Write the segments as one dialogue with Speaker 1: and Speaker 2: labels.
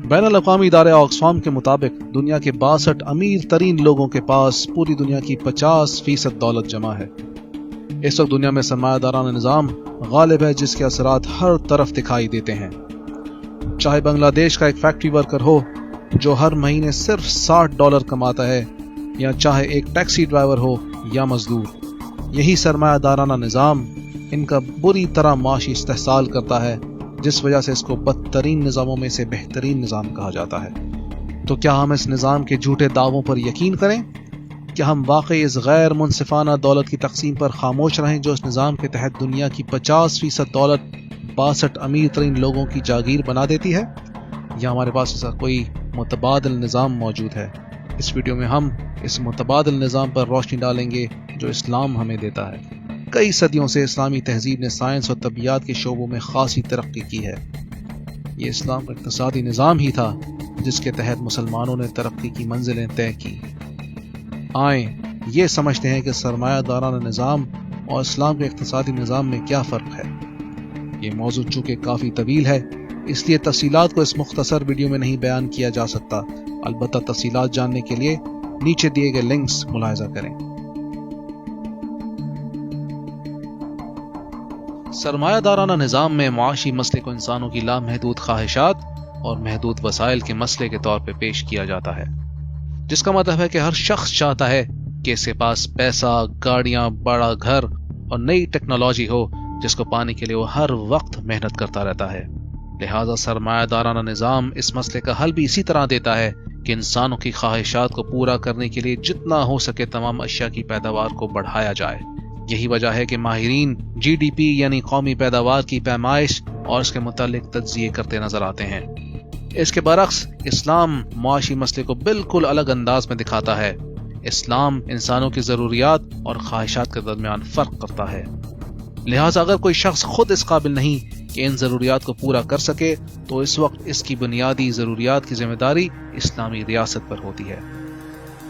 Speaker 1: بین الاقوامی ادارے آکسفام کے مطابق دنیا کے 62 امیر ترین لوگوں کے پاس پوری دنیا کی 50% دولت جمع ہے۔ اس وقت دنیا میں سرمایہ دارانہ نظام غالب ہے جس کے اثرات ہر طرف دکھائی دیتے ہیں۔ چاہے بنگلہ دیش کا ایک فیکٹری ورکر ہو جو ہر مہینے صرف $60 کماتا ہے، یا چاہے ایک ٹیکسی ڈرائیور ہو یا مزدور، یہی سرمایہ دارانہ نظام ان کا بری طرح معاشی استحصال کرتا ہے، جس وجہ سے اس کو بدترین نظاموں میں سے بہترین نظام کہا جاتا ہے۔ تو کیا ہم اس نظام کے جھوٹے دعووں پر یقین کریں؟ کیا ہم واقعی اس غیر منصفانہ دولت کی تقسیم پر خاموش رہیں جو اس نظام کے تحت دنیا کی 50% دولت 62 امیر ترین لوگوں کی جاگیر بنا دیتی ہے؟ یا ہمارے پاس ایسا کوئی متبادل نظام موجود ہے؟ اس ویڈیو میں ہم اس متبادل نظام پر روشنی ڈالیں گے جو اسلام ہمیں دیتا ہے۔ کئی صدیوں سے اسلامی تہذیب نے سائنس اور طبیعیات کے شعبوں میں خاصی ترقی کی ہے۔ یہ اسلام کا اقتصادی نظام ہی تھا جس کے تحت مسلمانوں نے ترقی کی منزلیں طے کی۔ آئیں یہ سمجھتے ہیں کہ سرمایہ دارانہ نظام اور اسلام کے اقتصادی نظام میں کیا فرق ہے۔ یہ موضوع چونکہ کافی طویل ہے، اس لیے تفصیلات کو اس مختصر ویڈیو میں نہیں بیان کیا جا سکتا، البتہ تفصیلات جاننے کے لیے نیچے دیے گئے لنکس ملاحظہ کریں۔ سرمایہ دارانہ نظام میں معاشی مسئلے کو انسانوں کی لامحدود خواہشات اور محدود وسائل کے مسئلے کے طور پہ پیش کیا جاتا ہے، جس کا مطلب ہے کہ ہر شخص چاہتا ہے کہ اس کے پاس پیسہ، گاڑیاں، بڑا گھر اور نئی ٹیکنالوجی ہو جس کو پانے کے لیے وہ ہر وقت محنت کرتا رہتا ہے۔ لہٰذا سرمایہ دارانہ نظام اس مسئلے کا حل بھی اسی طرح دیتا ہے کہ انسانوں کی خواہشات کو پورا کرنے کے لیے جتنا ہو سکے تمام اشیاء کی پیداوار کو بڑھایا جائے۔ یہی وجہ ہے کہ ماہرین GDP یعنی قومی پیداوار کی پیمائش اور اس کے متعلق تجزیے کرتے نظر آتے ہیں۔ اس کے برعکس اسلام معاشی مسئلے کو بالکل الگ انداز میں دکھاتا ہے۔ اسلام انسانوں کی ضروریات اور خواہشات کے درمیان فرق کرتا ہے۔ لہٰذا اگر کوئی شخص خود اس قابل نہیں کہ ان ضروریات کو پورا کر سکے تو اس وقت اس کی بنیادی ضروریات کی ذمہ داری اسلامی ریاست پر ہوتی ہے۔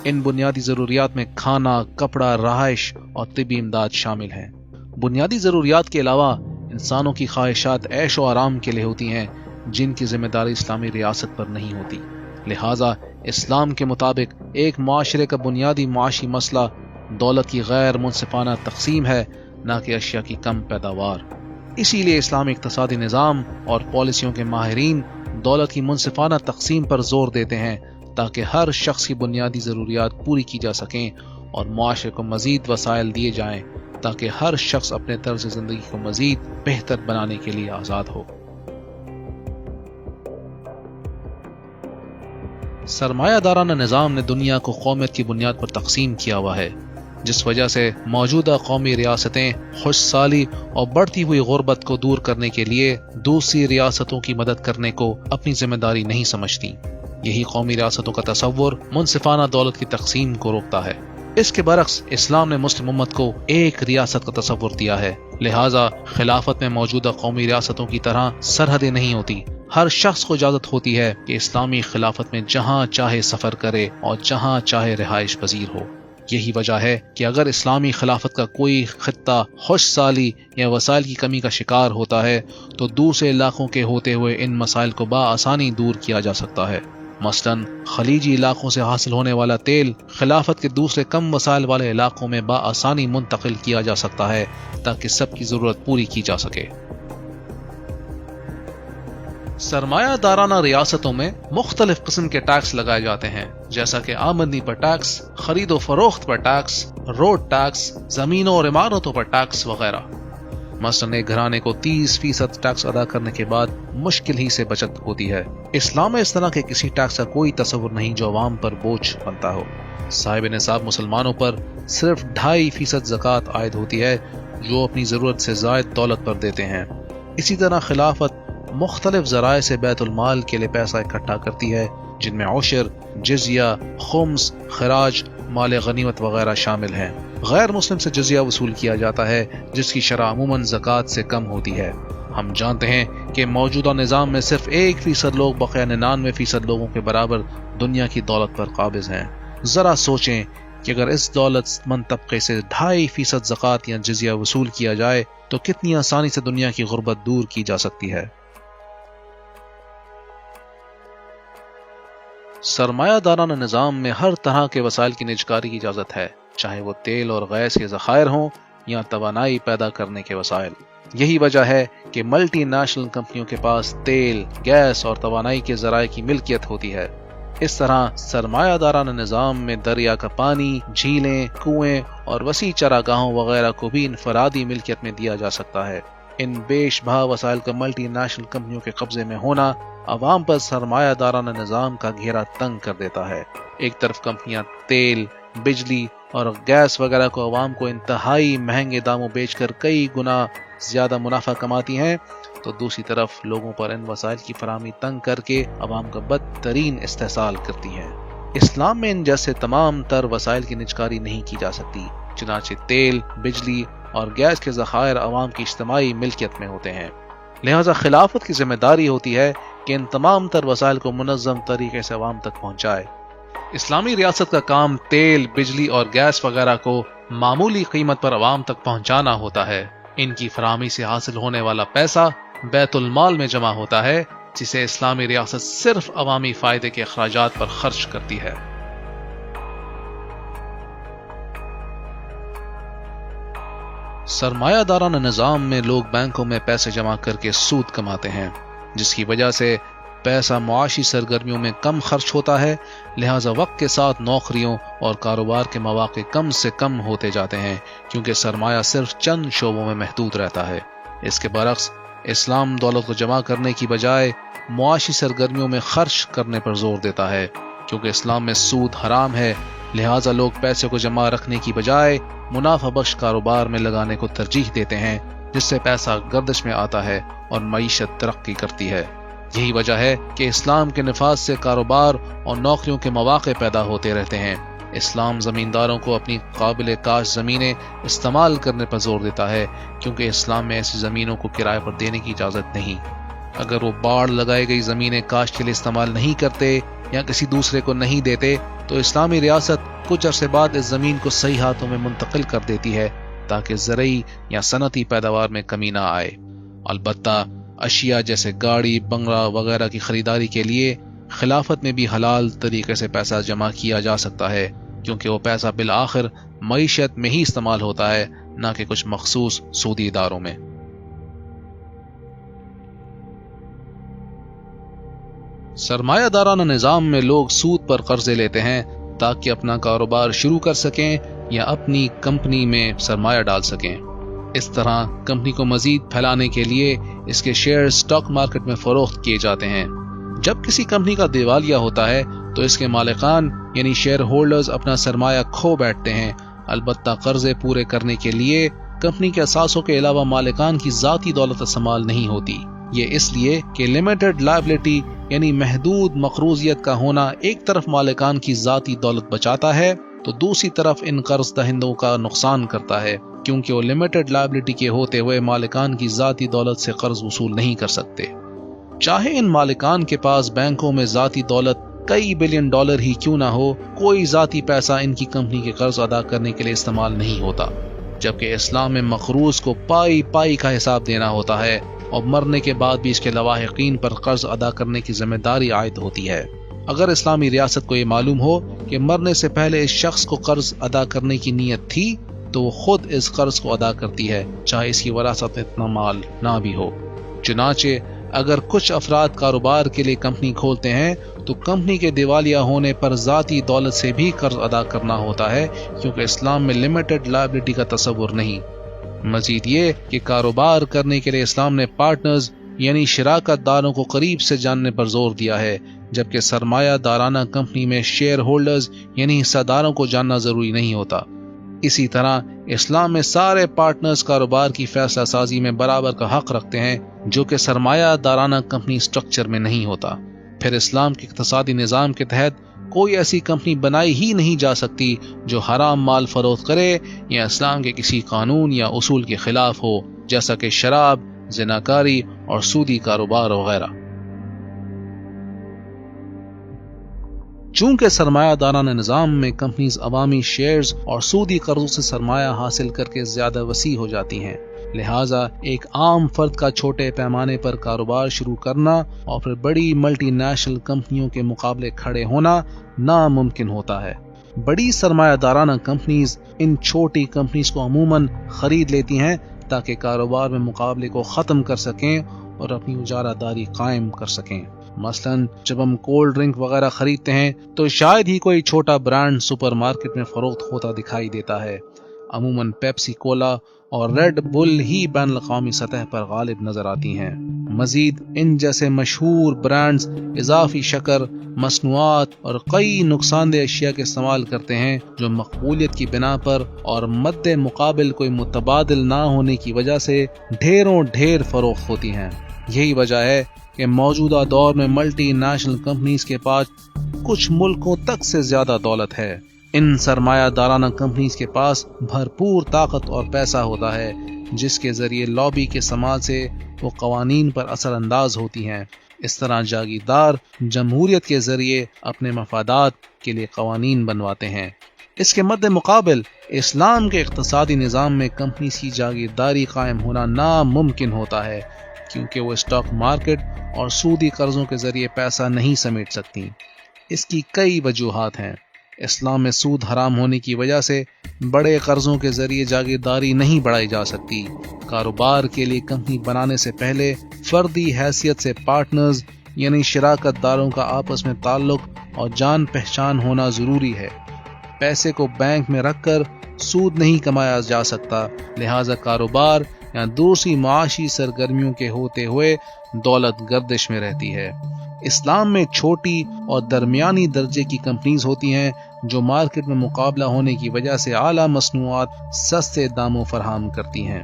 Speaker 1: ان بنیادی ضروریات میں کھانا، کپڑا، رہائش اور طبی امداد شامل ہیں۔ بنیادی ضروریات کے علاوہ انسانوں کی خواہشات عیش و آرام کے لیے ہوتی ہیں جن کی ذمہ داری اسلامی ریاست پر نہیں ہوتی۔ لہٰذا اسلام کے مطابق ایک معاشرے کا بنیادی معاشی مسئلہ دولت کی غیر منصفانہ تقسیم ہے، نہ کہ اشیاء کی کم پیداوار۔ اسی لیے اسلامی اقتصادی نظام اور پالیسیوں کے ماہرین دولت کی منصفانہ تقسیم پر زور دیتے ہیں تاکہ ہر شخص کی بنیادی ضروریات پوری کی جا سکیں اور معاشرے کو مزید وسائل دیے جائیں تاکہ ہر شخص اپنے طرز زندگی کو مزید بہتر بنانے کے لیے آزاد ہو۔ سرمایہ دارانہ نظام نے دنیا کو قومیت کی بنیاد پر تقسیم کیا ہوا ہے، جس وجہ سے موجودہ قومی ریاستیں خوش سالی اور بڑھتی ہوئی غربت کو دور کرنے کے لیے دوسری ریاستوں کی مدد کرنے کو اپنی ذمہ داری نہیں سمجھتی۔ یہی قومی ریاستوں کا تصور منصفانہ دولت کی تقسیم کو روکتا ہے۔ اس کے برعکس اسلام نے مسلم امت کو ایک ریاست کا تصور دیا ہے، لہٰذا خلافت میں موجودہ قومی ریاستوں کی طرح سرحدیں نہیں ہوتی۔ ہر شخص کو اجازت ہوتی ہے کہ اسلامی خلافت میں جہاں چاہے سفر کرے اور جہاں چاہے رہائش پذیر ہو۔ یہی وجہ ہے کہ اگر اسلامی خلافت کا کوئی خطہ خوش سالی یا وسائل کی کمی کا شکار ہوتا ہے تو دوسرے علاقوں کے ہوتے ہوئے ان مسائل کو بآسانی دور کیا جا سکتا ہے۔ مثلاً خلیجی علاقوں سے حاصل ہونے والا تیل خلافت کے دوسرے کم وسائل والے علاقوں میں بآسانی منتقل کیا جا سکتا ہے تاکہ سب کی ضرورت پوری کی جا سکے۔ سرمایہ دارانہ ریاستوں میں مختلف قسم کے ٹیکس لگائے جاتے ہیں، جیسا کہ آمدنی پر ٹیکس، خرید و فروخت پر ٹیکس، روڈ ٹیکس، زمینوں اور عمارتوں پر ٹیکس وغیرہ۔ مثلاً ایک گھرانے کو 30% ٹیکس ادا کرنے کے بعد مشکل ہی سے بچت ہوتی ہے۔ اسلام میں اس طرح کے کسی ٹیکس کا کوئی تصور نہیں جو عوام پر بوجھ بنتا ہو۔ صاحب نصاب مسلمانوں پر صرف 2.5% زکوٰۃ عائد ہوتی ہے جو اپنی ضرورت سے زائد دولت پر دیتے ہیں۔ اسی طرح خلافت مختلف ذرائع سے بیت المال کے لیے پیسہ اکٹھا کرتی ہے جن میں عشر، جزیہ، خمس، خراج، مال غنیمت وغیرہ شامل ہیں۔ غیر مسلم سے جزیہ وصول کیا جاتا ہے جس کی شرح عموماً زکوٰۃ سے کم ہوتی ہے۔ ہم جانتے ہیں کہ موجودہ نظام میں صرف 1% لوگ بقیہ 99% لوگوں کے برابر دنیا کی دولت پر قابض ہیں۔ ذرا سوچیں کہ اگر اس دولت مند طبقے سے 2.5% زکوٰۃ یا جزیہ وصول کیا جائے تو کتنی آسانی سے دنیا کی غربت دور کی جا سکتی ہے۔ سرمایہ دارانہ نظام میں ہر طرح کے وسائل کی نجکاری کی اجازت ہے، چاہے وہ تیل اور گیس کے ذخائر ہوں یا توانائی پیدا کرنے کے وسائل۔ یہی وجہ ہے کہ ملٹی نیشنل کمپنیوں کے پاس تیل، گیس اور توانائی کے ذرائع کی ملکیت ہوتی ہے۔ اس طرح سرمایہ دارانہ نظام میں دریا کا پانی، جھیلیں، کنویں اور وسیع چراگاہوں وغیرہ کو بھی انفرادی ملکیت میں دیا جا سکتا ہے۔ ان بیش بہا وسائل کا ملٹی نیشنل کمپنیوں کے قبضے میں ہونا عوام پر سرمایہ دارانہ نظام کا گھیرا تنگ کر دیتا ہے۔ ایک طرف کمپنیاں تیل، بجلی اور گیس وغیرہ کو عوام کو انتہائی مہنگے داموں بیچ کر کئی گنا زیادہ منافع کماتی ہیں، تو دوسری طرف لوگوں پر ان وسائل کی فراہمی تنگ کر کے عوام کا بدترین استحصال کرتی ہیں۔ اسلام میں ان جیسے تمام تر وسائل کی نجکاری نہیں کی جا سکتی، چنانچہ تیل، بجلی اور گیس کے ذخائر عوام کی اجتماعی ملکیت میں ہوتے ہیں۔ لہذا خلافت کی ذمہ داری ہوتی ہے کہ ان تمام تر وسائل کو منظم طریقے سے عوام تک پہنچائے۔ اسلامی ریاست کا کام تیل، بجلی اور گیس وغیرہ کو معمولی قیمت پر عوام تک پہنچانا ہوتا ہے۔ ان کی فراہمی سے حاصل ہونے والا پیسہ بیت المال میں جمع ہوتا ہے، جسے اسلامی ریاست صرف عوامی فائدے کے اخراجات پر خرچ کرتی ہے۔ سرمایہ دارانہ نظام میں لوگ بینکوں میں پیسے جمع کر کے سود کماتے ہیں، جس کی وجہ سے پیسہ معاشی سرگرمیوں میں کم خرچ ہوتا ہے، لہٰذا وقت کے ساتھ نوکریوں اور کاروبار کے مواقع کم سے کم ہوتے جاتے ہیں، کیونکہ سرمایہ صرف چند شعبوں میں محدود رہتا ہے۔ اس کے برعکس اسلام دولت کو جمع کرنے کی بجائے معاشی سرگرمیوں میں خرچ کرنے پر زور دیتا ہے، کیونکہ اسلام میں سود حرام ہے، لہٰذا لوگ پیسے کو جمع رکھنے کی بجائے منافع بخش کاروبار میں لگانے کو ترجیح دیتے ہیں، جس سے پیسہ گردش میں آتا ہے اور معیشت ترقی کرتی ہے۔ یہی وجہ ہے کہ اسلام کے نفاذ سے کاروبار اور نوکریوں کے مواقع پیدا ہوتے رہتے ہیں۔ اسلام زمینداروں کو اپنی قابل کاشت زمینیں استعمال کرنے پر زور دیتا ہے، کیونکہ اسلام میں ایسی زمینوں کو کرائے پر دینے کی اجازت نہیں۔ اگر وہ باڑ لگائی گئی زمینیں کاشت کے لیے استعمال نہیں کرتے یا کسی دوسرے کو نہیں دیتے تو اسلامی ریاست کچھ عرصے بعد اس زمین کو صحیح ہاتھوں میں منتقل کر دیتی ہے تاکہ زرعی یا صنعتی پیداوار میں کمی نہ آئے۔ البتہ اشیاء جیسے گاڑی، بنگلہ وغیرہ کی خریداری کے لیے خلافت میں بھی حلال طریقے سے پیسہ جمع کیا جا سکتا ہے، کیونکہ وہ پیسہ بالآخر معیشت میں ہی استعمال ہوتا ہے، نہ کہ کچھ مخصوص سودی اداروں میں۔ سرمایہ دارانہ نظام میں لوگ سود پر قرضے لیتے ہیں تاکہ اپنا کاروبار شروع کر سکیں یا اپنی کمپنی میں سرمایہ ڈال سکیں۔ اس طرح کمپنی کو مزید پھیلانے کے لیے اس کے شیئر اسٹاک مارکیٹ میں فروخت کیے جاتے ہیں۔ جب کسی کمپنی کا دیوالیہ ہوتا ہے تو اس کے مالکان یعنی شیئر ہولڈرز اپنا سرمایہ کھو بیٹھتے ہیں، البتہ قرضے پورے کرنے کے لیے کمپنی کے اثاثوں کے علاوہ مالکان کی ذاتی دولت استعمال نہیں ہوتی۔ یہ اس لیے کہ لمیٹڈ لائبلٹی یعنی محدود مقروضیت کا ہونا ایک طرف مالکان کی ذاتی دولت بچاتا ہے تو دوسری طرف ان قرض دہندوں کا نقصان کرتا ہے، کیونکہ وہ لمیٹڈ لائبلٹی کے ہوتے ہوئے مالکان کی ذاتی دولت سے قرض وصول نہیں کر سکتے۔ چاہے ان مالکان کے پاس بینکوں میں ذاتی دولت کئی بلین ڈالر ہی کیوں نہ ہو، کوئی ذاتی پیسہ ان کی کمپنی کے قرض ادا کرنے کے لیے استعمال نہیں ہوتا، جبکہ اسلام میں مقروض کو پائی پائی کا حساب دینا ہوتا ہے اور مرنے کے بعد بھی اس کے لواحقین پر قرض ادا کرنے کی ذمہ داری عائد ہوتی ہے۔ اگر اسلامی ریاست کو یہ معلوم ہو کہ مرنے سے پہلے اس شخص کو قرض ادا کرنے کی نیت تھی تو وہ خود اس قرض کو ادا کرتی ہے، چاہے اس کی وراثت میں اتنا مال نہ بھی ہو۔ چنانچہ اگر کچھ افراد کاروبار کے لیے کمپنی کھولتے ہیں تو کمپنی کے دیوالیہ ہونے پر ذاتی دولت سے بھی قرض ادا کرنا ہوتا ہے، کیونکہ اسلام میں لمیٹڈ لائبلٹی کا تصور نہیں۔ مزید یہ کہ کاروبار کرنے کے لیے اسلام نے پارٹنرز یعنی شراکت داروں کو قریب سے جاننے پر زور دیا ہے، جبکہ سرمایہ دارانہ کمپنی میں شیئر ہولڈرز یعنی حصہ داروں کو جاننا ضروری نہیں ہوتا۔ اسی طرح اسلام میں سارے پارٹنرز کاروبار کی فیصلہ سازی میں برابر کا حق رکھتے ہیں، جو کہ سرمایہ دارانہ کمپنی سٹرکچر میں نہیں ہوتا۔ پھر اسلام کے اقتصادی نظام کے تحت کوئی ایسی کمپنی بنائی ہی نہیں جا سکتی جو حرام مال فروخت کرے یا اسلام کے کسی قانون یا اصول کے خلاف ہو، جیسا کہ شراب، زناکاری اور سودی کاروبار وغیرہ۔ چونکہ سرمایہ دارانہ نظام میں کمپنیز عوامی شیئرز اور سودی قرضوں سے سرمایہ حاصل کر کے زیادہ وسیع ہو جاتی ہیں، لہٰذا ایک عام فرد کا چھوٹے پیمانے پر کاروبار شروع کرنا اور پھر بڑی ملٹی نیشنل کمپنیوں کے مقابلے کھڑے ہونا ناممکن ہوتا ہے۔ بڑی سرمایہ دارانہ کمپنیز ان چھوٹی کمپنیز کو عموماً خرید لیتی ہیں تاکہ کاروبار میں مقابلے کو ختم کر سکیں اور اپنی اجارہ داری قائم کر سکیں۔ مثلاً جب ہم کولڈ ڈرنک وغیرہ خریدتے ہیں تو شاید ہی کوئی چھوٹا برانڈ سپر مارکیٹ میں فروخت ہوتا دکھائی دیتا ہے۔ عموماً پیپسی کولا اور ریڈ بل ہی بین الاقوامی سطح پر غالب نظر آتی ہیں۔ مزید ان جیسے مشہور برانڈز اضافی شکر، مصنوعات اور کئی نقصان دہ اشیاء کے استعمال کرتے ہیں جو مقبولیت کی بنا پر اور مد مقابل کوئی متبادل نہ ہونے کی وجہ سے ڈھیروں ڈھیر فروخت ہوتی ہیں۔ یہی وجہ ہے کہ موجودہ دور میں ملٹی نیشنل کمپنیز کے پاس کچھ ملکوں تک سے زیادہ دولت ہے۔ ان سرمایہ دارانہ کمپنیز کے پاس بھرپور طاقت اور پیسہ ہوتا ہے جس کے ذریعے لابی کے استعمال سے وہ قوانین پر اثر انداز ہوتی ہیں۔ اس طرح جاگیردار جمہوریت کے ذریعے اپنے مفادات کے لیے قوانین بنواتے ہیں۔ اس کے مد مقابل اسلام کے اقتصادی نظام میں کمپنیز کی جاگیرداری قائم ہونا ناممکن ہوتا ہے کیونکہ وہ اسٹاک مارکیٹ اور سودی قرضوں کے ذریعے پیسہ نہیں سمیٹ سکتی۔ اس کی کئی وجوہات ہیں۔ اسلام میں سود حرام ہونے کی وجہ سے بڑے قرضوں کے ذریعے جاگیرداری نہیں بڑھائی جا سکتی۔ کاروبار کے لیے کمپنی بنانے سے پہلے فردی حیثیت سے پارٹنرز یعنی شراکت داروں کا آپس میں تعلق اور جان پہچان ہونا ضروری ہے۔ پیسے کو بینک میں رکھ کر سود نہیں کمایا جا سکتا، لہٰذا کاروبار یا دوسری معاشی سرگرمیوں کے ہوتے ہوئے دولت گردش میں رہتی ہے۔ اسلام میں چھوٹی اور درمیانی درجے کی کمپنیز ہوتی ہیں جو مارکیٹ میں مقابلہ ہونے کی وجہ سے اعلیٰ مصنوعات سستے داموں فراہم کرتی ہیں۔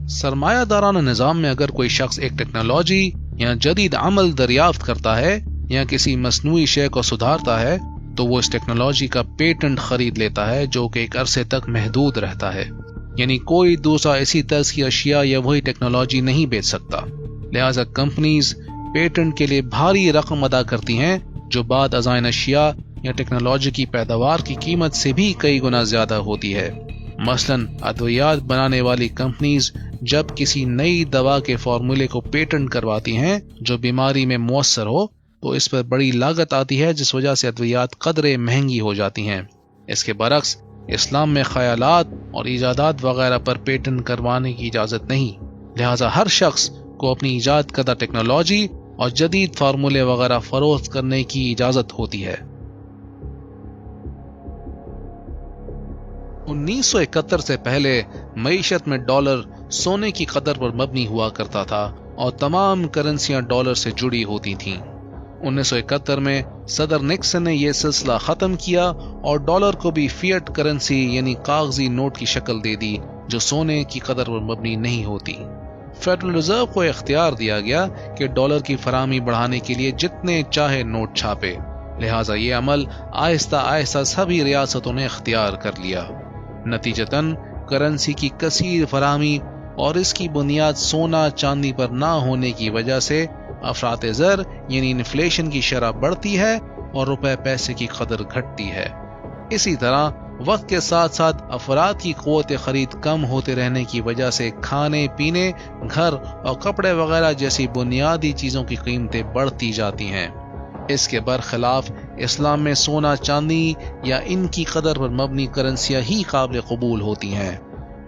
Speaker 1: سرمایہ دارانہ نظام میں اگر کوئی شخص ایک ٹیکنالوجی یا جدید عمل دریافت کرتا ہے یا کسی مصنوعی شے کو سدھارتا ہے تو وہ اس ٹیکنالوجی کا پیٹنٹ خرید لیتا ہے جو کہ ایک عرصے تک محدود رہتا ہے، یعنی کوئی دوسرا اسی طرز کی اشیاء یا وہی ٹیکنالوجی نہیں بیچ سکتا۔ لہٰذا کمپنیز پیٹنٹ کے لیے بھاری رقم ادا کرتی ہیں جو بعد ازاں اشیاء یا ٹیکنالوجی کی پیداوار کی قیمت سے بھی کئی گنا زیادہ ہوتی ہے۔ مثلاً ادویات بنانے والی کمپنیز جب کسی نئی دوا کے فارمولے کو پیٹنٹ کرواتی ہیں جو بیماری میں مؤثر ہو تو اس پر بڑی لاگت آتی ہے جس وجہ سے ادویات قدرے مہنگی ہو جاتی ہیں۔ اس کے برعکس اسلام میں خیالات اور ایجادات وغیرہ پر پیٹنٹ کروانے کی اجازت نہیں، لہٰذا ہر شخص کو اپنی ایجاد کردہ ٹیکنالوجی اور جدید فارمولے وغیرہ فروخت کرنے کی اجازت ہوتی ہے۔ 1971 سے پہلے معیشت میں ڈالر سونے کی قدر پر مبنی ہوا کرتا تھا اور تمام کرنسیاں ڈالر سے جڑی ہوتی تھیں۔ 1971 میں صدر نکسن نے یہ سلسلہ ختم کیا اور ڈالر کو بھی فیٹ کرنسی یعنی کاغذی نوٹ کی شکل دے دی جو سونے کی قدر پر مبنی نہیں ہوتی۔ فیڈرل ریزرو کو اختیار دیا گیا کہ ڈالر کی فراہمی بڑھانے کے لیے جتنے چاہے نوٹ چھاپے، لہٰذا یہ عمل آہستہ آہستہ سبھی ریاستوں نے اختیار کر لیا۔ نتیجتاً کرنسی کی کثیر فراہمی اور اس کی بنیاد سونا چاندی پر نہ ہونے کی وجہ سے افراط زر یعنی انفلیشن کی شرح بڑھتی ہے اور روپے پیسے کی قدر گھٹتی ہے۔ اسی طرح وقت کے ساتھ ساتھ افراد کی قوت خرید کم ہوتے رہنے کی وجہ سے کھانے پینے، گھر اور کپڑے وغیرہ جیسی بنیادی چیزوں کی قیمتیں بڑھتی جاتی ہیں۔ اس کے برخلاف اسلام میں سونا چاندی یا ان کی قدر پر مبنی کرنسیاں ہی قابل قبول ہوتی ہیں۔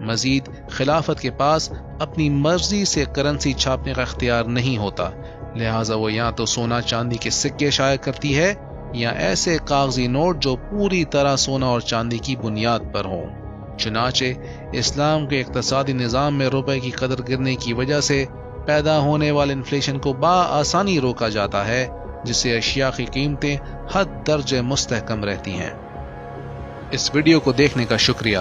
Speaker 1: مزید خلافت کے پاس اپنی مرضی سے کرنسی چھاپنے کا اختیار نہیں ہوتا، لہٰذا وہ یا تو سونا چاندی کے سکے شائع کرتی ہے یا ایسے کاغذی نوٹ جو پوری طرح سونا اور چاندی کی بنیاد پر ہوں۔ چنانچہ اسلام کے اقتصادی نظام میں روپے کی قدر گرنے کی وجہ سے پیدا ہونے والے انفلیشن کو بآسانی روکا جاتا ہے، جس سے اشیاء کی قیمتیں حد درجے مستحکم رہتی ہیں۔ اس ویڈیو کو دیکھنے کا شکریہ۔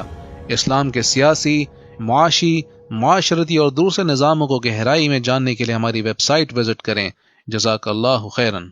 Speaker 1: اسلام کے سیاسی، معاشی، معاشرتی اور دوسرے نظاموں کو گہرائی میں جاننے کے لیے ہماری ویب سائٹ وزٹ کریں۔ جزاک اللہ خیرن۔